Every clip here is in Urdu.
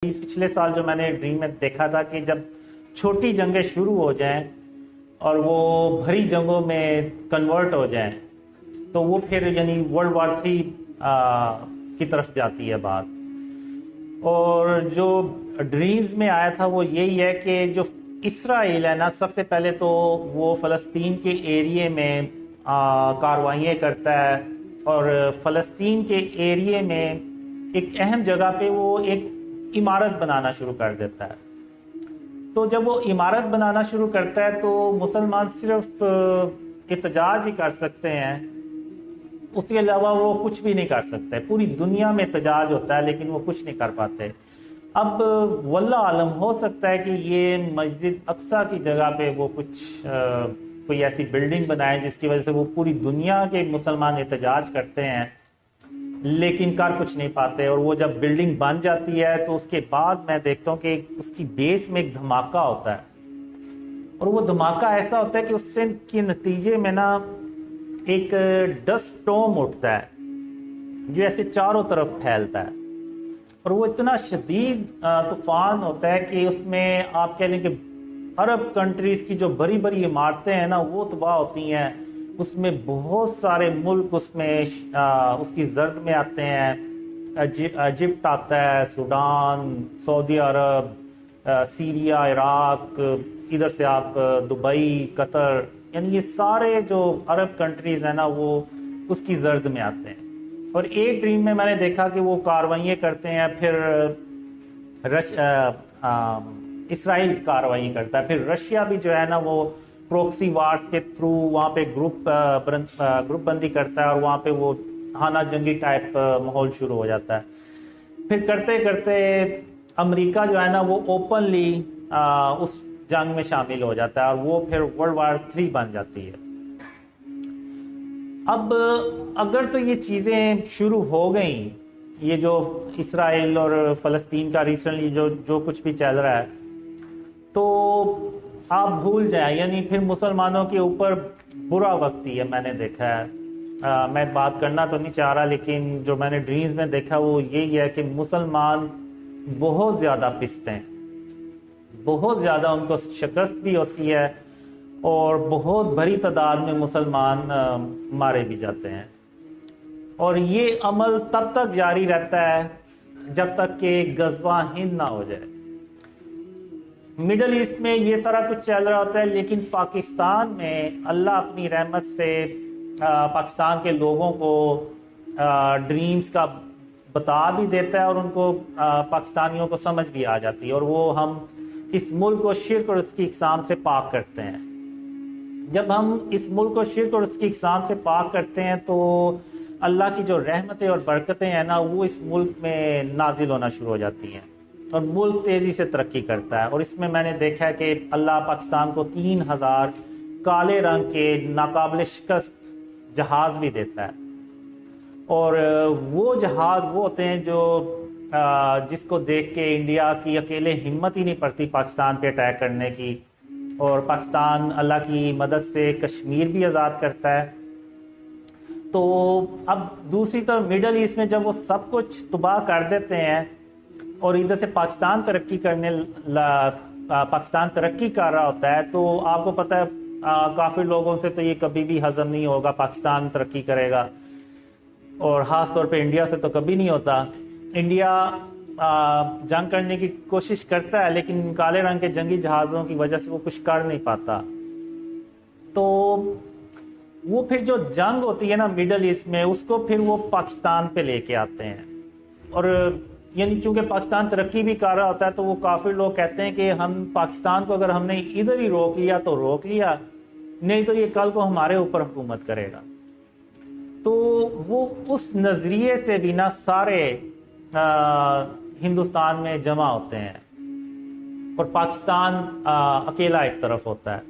ابھی پچھلے سال جو میں نے ڈریم میں دیکھا تھا کہ جب چھوٹی جنگیں شروع ہو جائیں اور وہ بھری جنگوں میں کنورٹ ہو جائیں تو وہ پھر یعنی ورلڈ وار 3 کی طرف جاتی ہے بات. اور جو ڈریمز میں آیا تھا وہ یہی ہے کہ جو اسرائیل ہے نا، سب سے پہلے تو وہ فلسطین کے ایریے میں کارروائیاں کرتا ہے اور فلسطین کے ایریے میں ایک اہم جگہ پہ وہ ایک عمارت بنانا شروع کر دیتا ہے. تو جب وہ عمارت بنانا شروع کرتا ہے تو مسلمان صرف احتجاج ہی کر سکتے ہیں، اس کے علاوہ وہ کچھ بھی نہیں کر سکتے. پوری دنیا میں احتجاج ہوتا ہے لیکن وہ کچھ نہیں کر پاتے. اب واللہ عالم، ہو سکتا ہے کہ یہ مسجد اقصیٰ کی جگہ پہ وہ کچھ کوئی ایسی بلڈنگ بنائے جس کی وجہ سے وہ پوری دنیا کے مسلمان احتجاج کرتے ہیں لیکن کر کچھ نہیں پاتے. اور وہ جب بلڈنگ بن جاتی ہے تو اس کے بعد میں دیکھتا ہوں کہ اس کی بیس میں ایک دھماکہ ہوتا ہے، اور وہ دھماکہ ایسا ہوتا ہے کہ اس سے کے نتیجے میں نا ایک ڈسٹ اسٹارم اٹھتا ہے جو ایسے چاروں طرف پھیلتا ہے، اور وہ اتنا شدید طوفان ہوتا ہے کہ اس میں آپ کہہ لیں کہ عرب کنٹریز کی جو بڑی بڑی عمارتیں ہیں نا وہ تباہ ہوتی ہیں. اس میں بہت سارے ملک اس میں اس کی زرد میں آتے ہیں. ایجپٹ آتا ہے، سوڈان، سعودی عرب، سیریا، عراق، ادھر سے آپ دبئی، قطر، یعنی یہ سارے جو عرب کنٹریز ہیں نا وہ اس کی زرد میں آتے ہیں. اور ایک ڈریم میں نے دیکھا کہ وہ کارروائیاں کرتے ہیں، پھر اسرائیل کارروائی کرتا ہے، پھر رشیا بھی جو ہے نا وہ پروکسی وارز کے تھرو وہاں پہ گروپ بندی کرتا ہے اور وہاں پہ وہ ہانہ جنگی ٹائپ ماحول شروع ہو جاتا ہے. پھر کرتے کرتے امریکہ جو ہے نا وہ اوپنلی اس جنگ میں شامل ہو جاتا ہے اور وہ پھر ورلڈ وار 3 بن جاتی ہے. اب اگر تو یہ چیزیں شروع ہو گئیں، یہ جو اسرائیل اور فلسطین کا ریسنٹلی جو کچھ بھی چل رہا ہے، تو آپ بھول جائیں، یعنی پھر مسلمانوں کے اوپر برا وقت ہی ہے. میں نے دیکھا ہے، میں بات کرنا تو نہیں چاہ رہا لیکن جو میں نے ڈریمز میں دیکھا وہ یہی ہے کہ مسلمان بہت زیادہ پستے ہیں، بہت زیادہ ان کو شکست بھی ہوتی ہے اور بہت بڑی تعداد میں مسلمان مارے بھی جاتے ہیں. اور یہ عمل تب تک جاری رہتا ہے جب تک کہ غزوہ ہند نہ ہو جائے. مڈل ایسٹ میں یہ سارا کچھ چل رہا ہوتا ہے لیکن پاکستان میں اللہ اپنی رحمت سے پاکستان کے لوگوں کو ڈریمز کا بتا بھی دیتا ہے اور ان کو پاکستانیوں کو سمجھ بھی آ جاتی ہے، اور وہ ہم اس ملک کو شرک اور اس کی اقسام سے پاک کرتے ہیں. جب ہم اس ملک کو شرک اور اس کی اقسام سے پاک کرتے ہیں تو اللہ کی جو رحمتیں اور برکتیں ہیں نا وہ اس ملک میں نازل ہونا شروع ہو جاتی ہیں اور ملک تیزی سے ترقی کرتا ہے. اور اس میں نے دیکھا ہے کہ اللہ پاکستان کو 3000 کالے رنگ کے ناقابل شکست جہاز بھی دیتا ہے، اور وہ جہاز وہ ہوتے ہیں جو جس کو دیکھ کے انڈیا کی اکیلے ہمت ہی نہیں پڑتی پاکستان پہ اٹیک کرنے کی. اور پاکستان اللہ کی مدد سے کشمیر بھی آزاد کرتا ہے. تو اب دوسری طرف مڈل ایسٹ میں جب وہ سب کچھ تباہ کر دیتے ہیں اور ادھر سے پاکستان ترقی کر رہا ہوتا ہے، تو آپ کو پتہ ہے کافی لوگوں سے تو یہ کبھی بھی ہضم نہیں ہوگا پاکستان ترقی کرے گا، اور خاص طور پہ انڈیا سے تو کبھی نہیں ہوتا. انڈیا جنگ کرنے کی کوشش کرتا ہے لیکن کالے رنگ کے جنگی جہازوں کی وجہ سے وہ کچھ کر نہیں پاتا. تو وہ پھر جو جنگ ہوتی ہے نا مڈل ایسٹ میں، اس کو پھر وہ پاکستان پہ لے کے آتے ہیں. اور یعنی چونکہ پاکستان ترقی بھی کر رہا ہوتا ہے تو وہ کافی لوگ کہتے ہیں کہ ہم پاکستان کو اگر ہم نے ادھر ہی روک لیا تو روک لیا، نہیں تو یہ کل کو ہمارے اوپر حکومت کرے گا. تو وہ اس نظریے سے بھی نا سارے ہندوستان میں جمع ہوتے ہیں اور پاکستان اکیلا ایک طرف ہوتا ہے.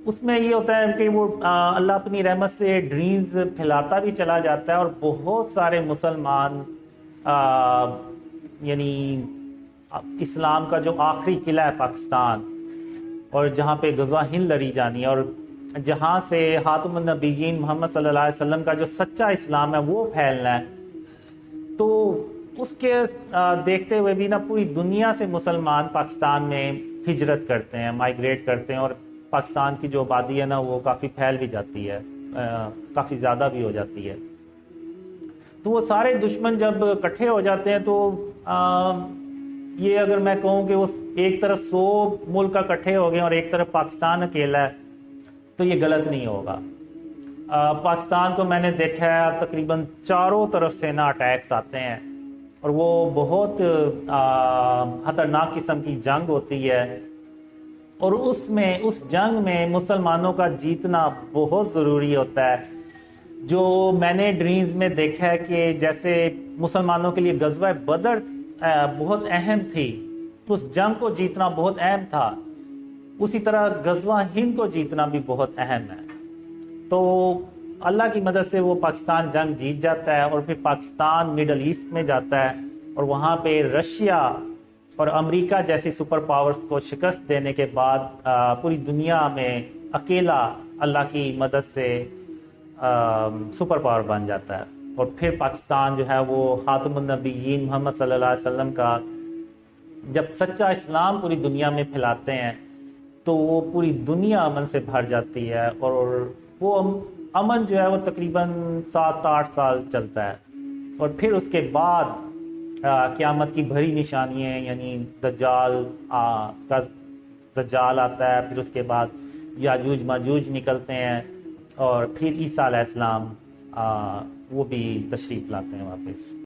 اس میں یہ ہوتا ہے کہ وہ اللہ اپنی رحمت سے ڈریمز پھیلاتا بھی چلا جاتا ہے اور بہت سارے مسلمان یعنی اسلام کا جو آخری قلعہ ہے پاکستان، اور جہاں پہ غزوہ ہند لڑی جانی ہے اور جہاں سے خاتم النبیین محمد صلی اللہ علیہ وسلم کا جو سچا اسلام ہے وہ پھیلنا ہے، تو اس کے دیکھتے ہوئے بھی نا پوری دنیا سے مسلمان پاکستان میں ہجرت کرتے ہیں، مائیگریٹ کرتے ہیں، اور پاکستان کی جو آبادی ہے نا وہ کافی پھیل بھی جاتی ہے، کافی زیادہ بھی ہو جاتی ہے۔ تو وہ سارے دشمن جب اکٹھے ہو جاتے ہیں تو یہ اگر میں کہوں کہ اس ایک طرف 100 ملک اکٹھے ہو گئے اور ایک طرف پاکستان اکیلا ہے تو یہ غلط نہیں ہوگا۔ پاکستان کو میں نے دیکھا ہے تقریباً چاروں طرف سے نا اٹیکس آتے ہیں، اور وہ بہت خطرناک قسم کی جنگ ہوتی ہے، اور اس جنگ میں مسلمانوں کا جیتنا بہت ضروری ہوتا ہے۔ جو میں نے ڈریمز میں دیکھا ہے کہ جیسے مسلمانوں کے لیے غزوہ بدر بہت اہم تھی، اس جنگ کو جیتنا بہت اہم تھا، اسی طرح غزوہ ہند کو جیتنا بھی بہت اہم ہے۔ تو اللہ کی مدد سے وہ پاکستان جنگ جیت جاتا ہے، اور پھر پاکستان مڈل ایسٹ میں جاتا ہے، اور وہاں پہ رشیا اور امریکہ جیسی سپر پاورز کو شکست دینے کے بعد پوری دنیا میں اکیلا اللہ کی مدد سے سپر پاور بن جاتا ہے، اور پھر پاکستان جو ہے وہ خاتم النبیین محمد صلی اللہ علیہ وسلم کا جب سچا اسلام پوری دنیا میں پھیلاتے ہیں تو وہ پوری دنیا امن سے بھر جاتی ہے، اور وہ امن جو ہے وہ تقریباً 7-8 سال چلتا ہے، اور پھر اس کے بعد قیامت کی بڑی نشانیاں، یعنی دجال آتا ہے، پھر اس کے بعد یاجوج ماجوج نکلتے ہیں، اور پھر عیسیٰ علیہ السلام وہ بھی تشریف لاتے ہیں واپس۔